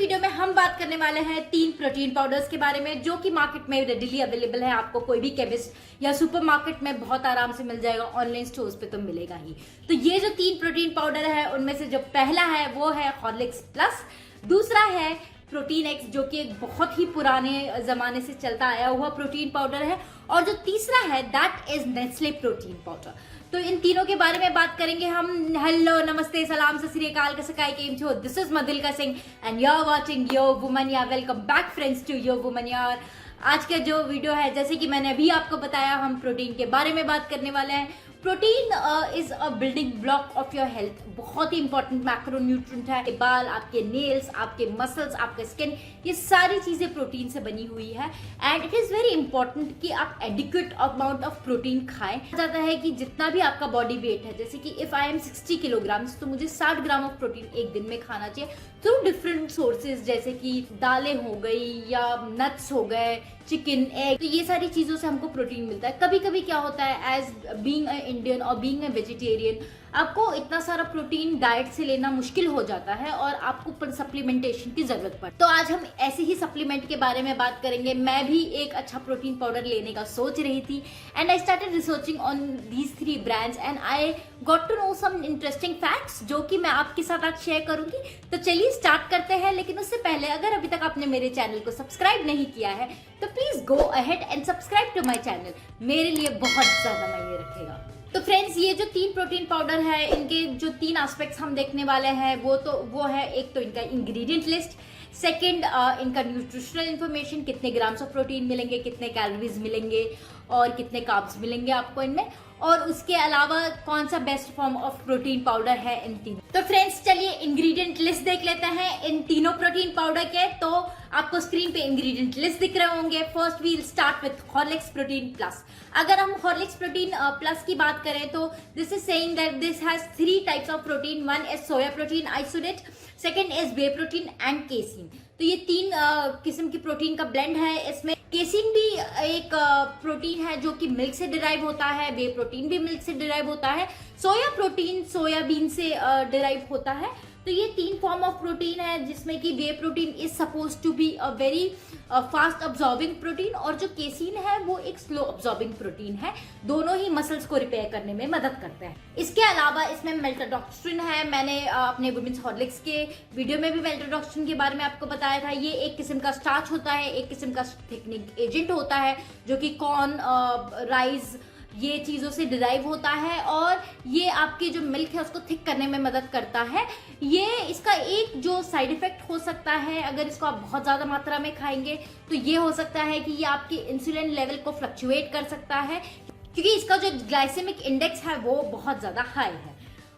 Video में हम बात करने वाले हैं 3 प्रोटीन पाउडर्स के बारे में जो कि मार्केट में रेडिली अवेलेबल है। आपको कोई भी केमिस्ट या सुपरमार्केट में बहुत आराम से मिल जाएगा, ऑनलाइन स्टोर्स पे तो मिलेगा ही। तो ये जो 3 प्रोटीन पाउडर है उनमें से जो पहला है वो है हॉर्लिक्स प्लस, दूसरा है प्रोटीन एक्स जो कि एक बहुत ही पुराने जमाने से चलता आया हुआ प्रोटीन पाउडर है, और जो तीसरा है that is Nestle protein powder. तो इन तीनों के बारे में बात करेंगे हम। हेलो, नमस्ते, सलाम, सत श्री अकाल, कसकाई केम छो। This is Madilka Singh and you are watching your woman यार। Welcome back friends to your woman यार। आज का जो वीडियो है, जैसे कि मैंने अभी आपको बताया, हम प्रोटीन के बारे में बात करने वाले हैं। Protein is a building block of your health. बहुत ही इंपॉर्टेंट मैक्रोन्यूट्रिएंट है। बाल, आपके नेल्स, आपके मसल्स, आपका स्किन, ये सारी चीजें प्रोटीन से बनी हुई है। And it is very important कि आप एडिक्वेट अमाउंट ऑफ प्रोटीन खाएं। जाता है कि जितना भी आपका बॉडी वेट है, जैसे कि इफ आई एम 60 किलोग्राम्स, तो मुझे 60 ग्राम ऑफ प्रोटीन एक दिन में खाना चाहिए थ्रू डिफरेंट सोर्सेज, जैसे कि दालें हो गई या नट्स हो गए, चिकन, एग। तो ये सारी चीजों से हमको प्रोटीन मिलता है। कभी कभी क्या होता है, एज बीइंग अ इंडियन और बीइंग अ वेजिटेरियन, आपको इतना सारा प्रोटीन डाइट से लेना मुश्किल हो जाता है और आपको सप्लीमेंटेशन की जरूरत पड़ती है। तो आज हम ऐसे ही सप्लीमेंट के बारे में बात करेंगे। मैं भी एक अच्छा प्रोटीन पाउडर लेने का सोच रही थी and I started researching on these 3 brands and I got to know some interesting facts जो कि मैं आपके साथ आज शेयर करूंगी। तो चलिए स्टार्ट करते हैं। लेकिन उससे पहले, अगर अभी तक आपने मेरे चैनल को सब्सक्राइब नहीं किया है तो please go ahead and subscribe to my channel. मेरे लिए बहुत ज्यादा मायने रखेगा। तो फ्रेंड्स, ये जो 3 प्रोटीन पाउडर है, इनके जो 3 एस्पेक्ट्स हम देखने वाले हैं वो है, एक तो इनका इंग्रेडिएंट लिस्ट, सेकंड इनका न्यूट्रिशनल इंफॉर्मेशन, कितने ग्राम्स ऑफ प्रोटीन मिलेंगे, कितने कैलोरीज मिलेंगे और कितने कार्ब्स मिलेंगे आपको इनमें, और उसके अलावा कौन सा best form of protein powder है इन तीनों। तो फ्रेंड्स, चलिए इंग्रेडिएंट लिस्ट देख लेते हैं इन तीनों प्रोटीन पाउडर के। तो आपको स्क्रीन पे इंग्रेडिएंट लिस्ट दिख रहे होंगे। First we will start with Horlicks Protein Plus. अगर हम हॉर्लिक्स प्रोटीन प्लस की बात करें तो this is saying that this has 3 types of protein. One is soya protein isolate, second is whey protein and casein. तो ये 3 किस्म की प्रोटीन का ब्लेंड है। इसमें केसीन भी एक प्रोटीन है जो कि मिल्क से डिराइव होता है, वे प्रोटीन भी मिल्क से डिराइव होता है, सोया प्रोटीन सोयाबीन से डिराइव होता है। तो ये 3 फॉर्म ऑफ प्रोटीन है, जिसमें कि whey protein is supposed to be a very fast absorbing protein, और जो केसीन है वो एक स्लो अब्जॉर्बिंग प्रोटीन है। दोनों ही मसल्स को रिपेयर करने में मदद करते हैं। इसके अलावा इसमें मेल्टोडॉक्स्ट्रिन है। मैंने अपने वुमेन्स हॉर्लिक्स के वीडियो में भी मेल्टोडॉक्स्ट्रिन के बारे में आपको बताया था। ये एक किस्म का स्टार्च होता है, एक किस्म का थिकनिंग एजेंट होता है जो कि कॉर्न, राइस, ये चीजों से डिराइव होता है, और ये आपकी जो मिल्क है उसको थिक करने में मदद करता है। ये इसका एक जो साइड इफेक्ट हो सकता है, अगर इसको आप बहुत ज्यादा मात्रा में खाएंगे तो ये हो सकता है कि ये आपके इंसुलिन लेवल को फ्लक्चुएट कर सकता है, क्योंकि इसका जो ग्लाइसेमिक इंडेक्स है वो बहुत ज्यादा हाई है।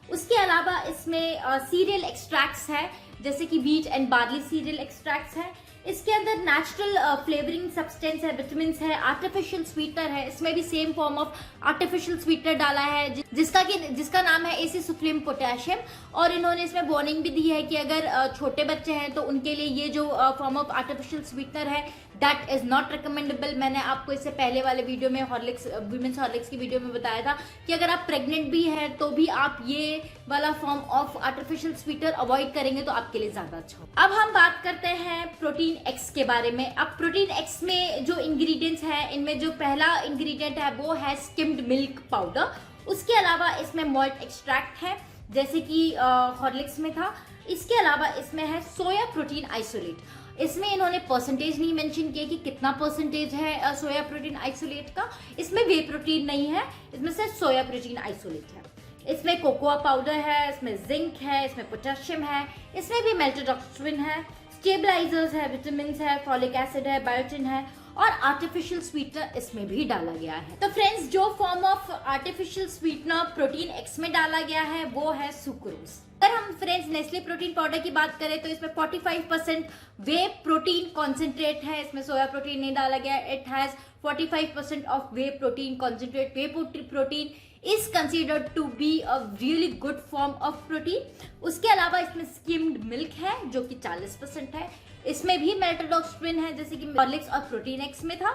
उसके अलावा इसमें सीरियल एक्सट्रैक्ट्स है, जैसे कि wheat and barley serial extracts है। इसके अंदर नेचुरल फ्लेवरिंग सब्सटेंस है, विटामिन्स है, आर्टिफिशियल स्वीटनर है। इसमें भी same form of artificial sweetener डाला है जिसका नाम है एसी सुफ्लिम पोटेशियम। और इन्होंने इसमें वार्निंग भी दी है कि अगर छोटे बच्चे हैं तो उनके लिए ये जो फॉर्म ऑफ आर्टिफिशियल स्वीटनर है दैट इज नॉट रिकमेंडेबल। मैंने आपको इससे पहले वाले वीडियो में वुमेन्स हॉर्लिक्स की वीडियो में बताया था कि अगर आप प्रेग्नेंट भी हैं तो भी आप ये वाला form of artificial sweetener avoid करेंगे तो आपके लिए ज्यादा अच्छा हो। अब हम बात करते हैं प्रोटीन एक्स के बारे में। अब प्रोटीन एक्स में जो इंग्रेडिएंट्स है, इनमें जो पहला इंग्रेडिएंट है वो है स्किम्ड मिल्क पाउडर। उसके अलावा इसमें मॉल्ट एक्सट्रैक्ट है, जैसे कि हॉर्लिक्स में था। इसके अलावा इसमें है सोया प्रोटीन आइसोलेट। इसमें इन्होंने परसेंटेज नहीं मेंशन किया कि कितना परसेंटेज है सोया प्रोटीन आइसोलेट का। इसमें वे प्रोटीन नहीं है, इसमें सिर्फ सोया प्रोटीन आइसोलेट है। इसमें कोकोआ पाउडर है, इसमें जिंक है, इसमें पोटेशियम है, इसमें भी मेल्टोडॉक्स्ट्रिन है, स्टेबलाइजर्स है, विटामिन है, फॉलिक एसिड है, बायोटिन है, और आर्टिफिशियल स्वीटनर इसमें भी डाला गया है। तो फ्रेंड्स, जो form of artificial sweetener protein x में डाला गया है वो है सुक्रोज। अगर हम फ्रेंड्स नेस्ले प्रोटीन पाउडर की बात करें तो इसमें 45% वे प्रोटीन कॉन्सेंट्रेट है। इसमें सोया प्रोटीन नहीं डाला गया। It has 45% of whey protein concentrate. Whey protein is considered to be a really good form of protein. उसके अलावा इसमें स्किम्ड मिल्क है जो कि 40% है। इसमें भी मेल्टोडॉक्स्ट्रिन है, जैसे कि हॉर्लिक्स और प्रोटीन एक्स में था।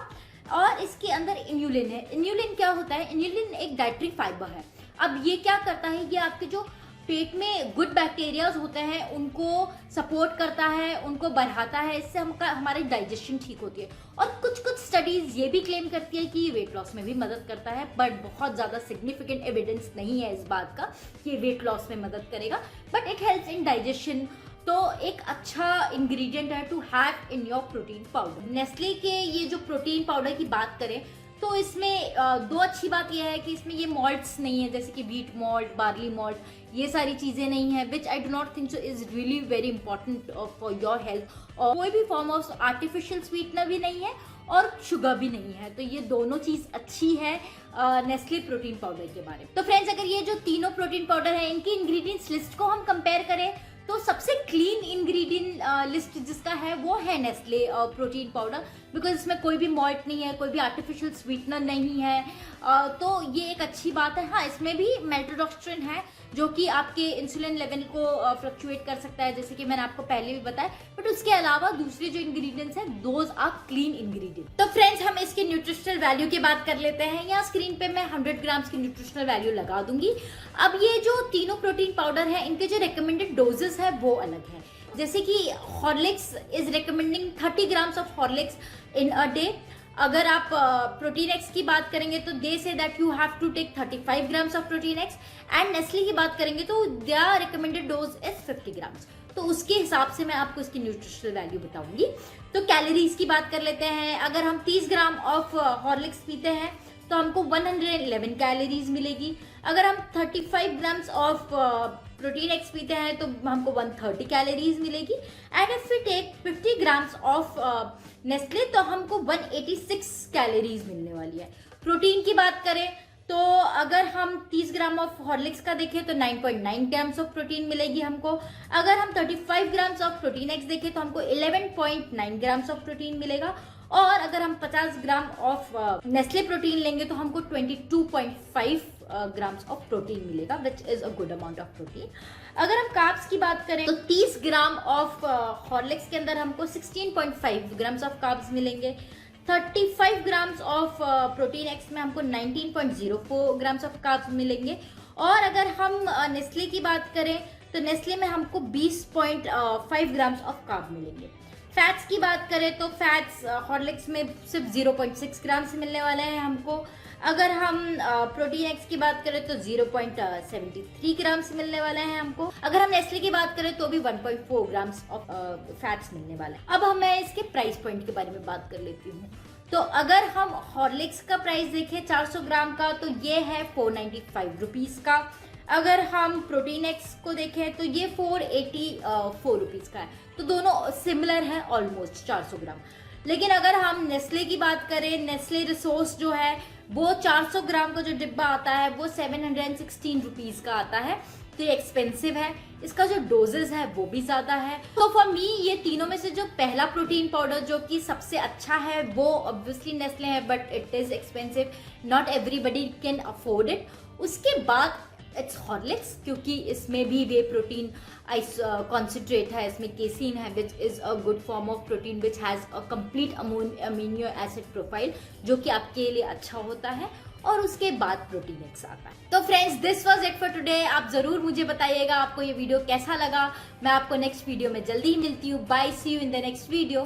और इसके अंदर इन्यूलिन है। इन्यूलिन क्या होता है? इन्यूलिन एक डाइटरी फाइबर है। अब ये क्या करता है, ये आपके जो पेट में गुड बैक्टीरियाज होते हैं उनको सपोर्ट करता है, उनको बढ़ाता है, इससे हमारी डाइजेशन ठीक होती है। और कुछ कुछ स्टडीज ये भी क्लेम करती है कि ये वेट लॉस में भी मदद करता है, बट बहुत ज़्यादा सिग्निफिकेंट एविडेंस नहीं है इस बात का कि ये वेट लॉस में मदद करेगा, but it helps in digestion. तो एक अच्छा इंग्रेडिएंट है to have in your protein powder. Nestle के ये जो प्रोटीन पाउडर की बात करें तो इसमें दो अच्छी बात यह है कि इसमें ये मॉल्ट्स नहीं है, जैसे कि व्हीट मॉल्ट, बार्ली मॉल्ट, ये सारी चीज़ें नहीं है, which I do not think so is really very important for your health. और कोई भी फॉर्म ऑफ आर्टिफिशियल स्वीटनर भी नहीं है और शुगर भी नहीं है, तो ये दोनों चीज़ अच्छी है नेस्ले प्रोटीन पाउडर के बारे में। तो फ्रेंड्स, अगर ये जो तीनों प्रोटीन पाउडर है इनकी इंग्रेडिएंट्स लिस्ट को हम कंपेयर करें तो सबसे क्लीन इंग्रेडिएंट लिस्ट जिसका है वो है नेस्ले प्रोटीन पाउडर, बिकॉज इसमें कोई भी मॉल्ट नहीं है, कोई भी आर्टिफिशियल स्वीटनर नहीं है, तो ये एक अच्छी बात है। हाँ, इसमें भी मेल्टोडॉक्स्ट्रिन है जो कि आपके इंसुलिन लेवल को फ्लक्चुएट कर सकता है, जैसे कि मैंने आपको पहले भी बताया, बट उसके अलावा दूसरे जो इंग्रेडिएंट्स हैं दोज आर क्लीन इंग्रेडिएंट। तो फ्रेंड्स, हम इसके न्यूट्रिशनल वैल्यू की बात कर लेते हैं। यहाँ स्क्रीन पे मैं 100 ग्राम्स की न्यूट्रिशनल वैल्यू लगा दूंगी। अब ये जो तीनों प्रोटीन पाउडर है इनके जो रिकमेंडेड डोजेस है वो अलग है। जैसे कि Horlicks is recommending 30 grams of Horlicks in a day. अगर आप प्रोटीन एक्स की बात करेंगे तो they say that you have to take 35 grams of protein x, and Nestle की बात करेंगे तो their recommended dose is 50 grams. तो उसके हिसाब से मैं आपको इसकी न्यूट्रिशनल वैल्यू बताऊंगी। तो कैलोरीज की बात कर लेते हैं। अगर हम 30 ग्राम ऑफ हॉर्लिक्स पीते हैं तो हमको 111 कैलोरीज मिलेगी। अगर हम 35 ग्राम्स ऑफ प्रोटीन एक्स पीते हैं तो हमको 130 कैलोरीज मिलेगी। And if we take 50 grams of Nestle तो हमको 186 कैलोरीज मिलने वाली है। प्रोटीन की बात करें तो अगर हम 30 ग्राम ऑफ हॉर्लिक्स का देखें तो 9.9 ग्राम्स ऑफ प्रोटीन मिलेगी हमको। अगर हम 35 ग्राम्स ऑफ प्रोटीन एक्स देखें तो हमको 11.9 ग्राम्स ऑफ प्रोटीन मिलेगा। और अगर हम 50 ग्राम ऑफ नेस्ले प्रोटीन लेंगे तो हमको 22.5 ग्राम्स ऑफ प्रोटीन मिलेगा, which is a good amount of protein. अगर हम कार्ब्स की बात करें तो 30 ग्राम ऑफ हॉर्लिक्स के अंदर हमको 16.5 ग्राम्स ऑफ कार्ब्स मिलेंगे। 35 ग्राम्स ऑफ प्रोटीन एक्स में हमको 19.04 ग्राम्स ऑफ कार्ब्स मिलेंगे। और अगर हम नेस्ले की बात करें तो नेस्ले में हमको 20.5 ग्राम्स ऑफ कार्ब मिलेंगे। फैट्स की बात करें तो फैट्स हॉर्लिक्स में सिर्फ 0.6 ग्राम से मिलने वाले हैं हमको। अगर हम प्रोटीन एक्स की बात करें तो 0.73 ग्राम से मिलने वाले हैं हमको। अगर हम नेस्ले की बात करें तो भी 1.4 ग्राम्स ऑफ फैट्स मिलने वाले हैं। अब मैं इसके प्राइस पॉइंट के बारे में बात कर लेती हूँ। तो अगर हम हॉर्लिक्स का प्राइस देखें 400 ग्राम का तो ये है 495 रुपीज का। अगर हम प्रोटीन एक्स को देखें तो ये 484 रुपीज का है। तो दोनों सिमिलर है ऑलमोस्ट 400 ग्राम। लेकिन अगर हम नेस्ले की बात करें, नेस्ले रिसोर्स जो है वो 400 ग्राम का जो डिब्बा आता है वो 716 रुपीज का आता है। तो ये एक्सपेंसिव है, इसका जो डोजेस है वो भी ज्यादा है। तो फॉर मी ये तीनों में से जो पहला प्रोटीन पाउडर जो कि सबसे अच्छा है वो ऑब्वियसली नेस्ले है, but it is expensive, not everybody can afford it. उसके बाद इट्स हॉर्लिक्स, क्योंकि इसमें भी वे प्रोटीन कॉन्सेंट्रेट है, इसमें केसीन है which is a good form of protein which has a complete amino acid profile जो कि आपके लिए अच्छा होता है। और उसके बाद प्रोटीन एक्स आता है। तो friends, this was it for today. आप जरूर मुझे बताइएगा आपको ये वीडियो कैसा लगा। मैं आपको नेक्स्ट वीडियो में जल्दी ही मिलती हूँ। Bye, see you in the next video.